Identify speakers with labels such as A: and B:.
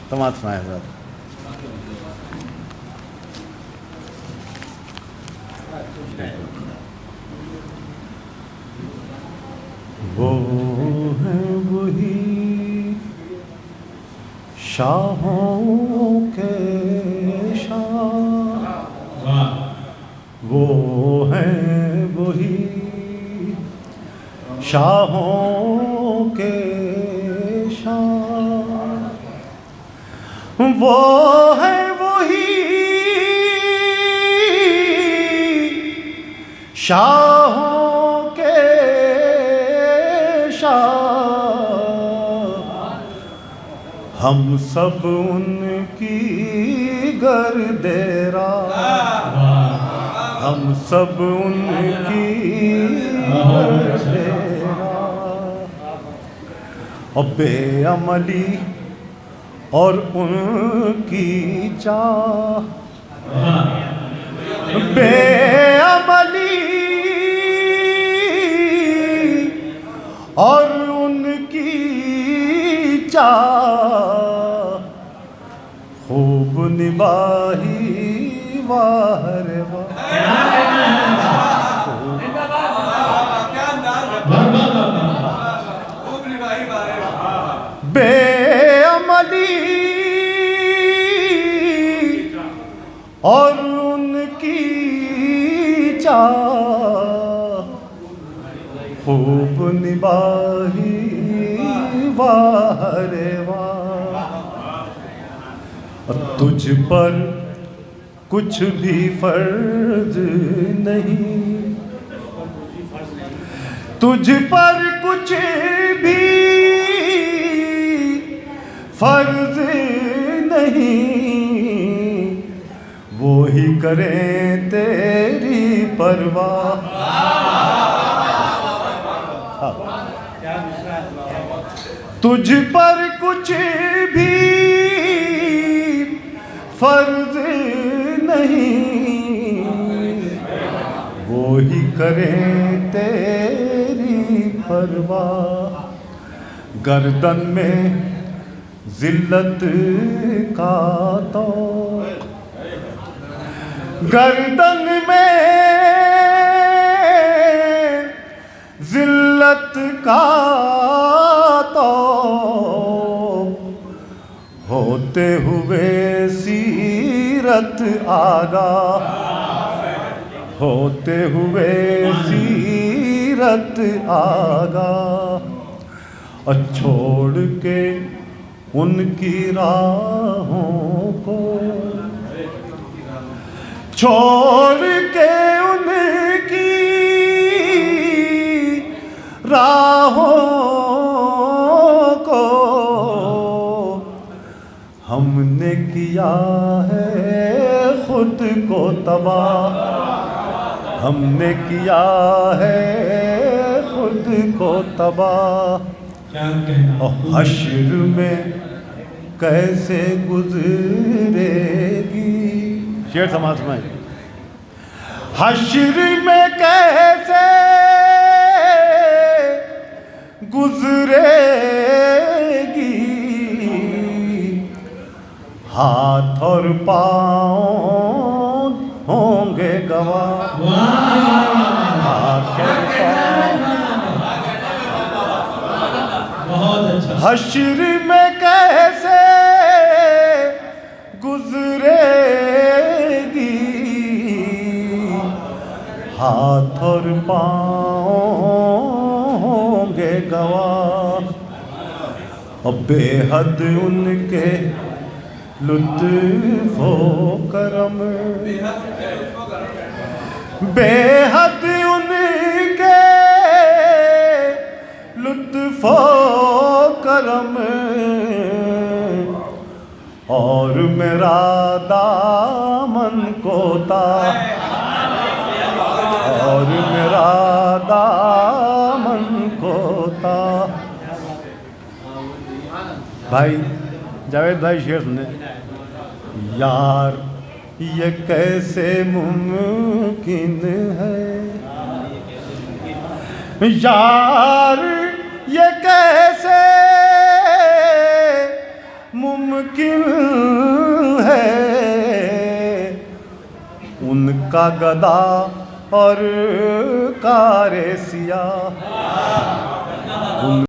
A: समाज सुनाए सर। वो है वही शाहों के शाह, वो है वही शाहों के शाह, वो है वही शाहों के शाह, हम सब उनकी गर्देरा, हम सब उनकी गर्देरा, और बेअमली और उनकी चाह, बेअमली और उनकी चाह, खूब निभाही वाह रे वाह, बेअमली और उनकी चाह, खूब निभाही वाह रे वाह, तुझ पर कुछ भी फर्ज नहीं, तुझ पर कुछ भी फर्ज नहीं, वो ही करें तेरी परवाह, तुझ पर कुछ भी फर्ज नहीं, वो ही करें तेरी परवाह, गर्दन में जिल्लत का तौक़, गर्दन में जिल्लत का तौक़, होते हुए सीरत आगाह, होते हुए सीरत आगाह, और छोड़ के उनकी राहों को, छोड़ के उनकी राहों को, हमने किया है खुद को तबाह, हमने किया है खुद को तबाह, और हश्र में कैसे गुजरेगी, शेर समाज में, हश्र में कैसे गुजरेगी, हाथ और पाँव होंगे गवाह, हाथ और पाँव, हश्र में कैसे गुजरेगी, हाथ और पाँव होंगे गवाह, और बेहद उनके लुत्फ़ो करम, बेहद उनके लुत्फ़ो करम, और मेरा दामन कोता, और मेरा दामन कोता। भाई जावेद भाई शेर सुने, यार ये कैसे मुमकिन है, यार ये कैसे मुमकिन उनका गदा और कारे सिया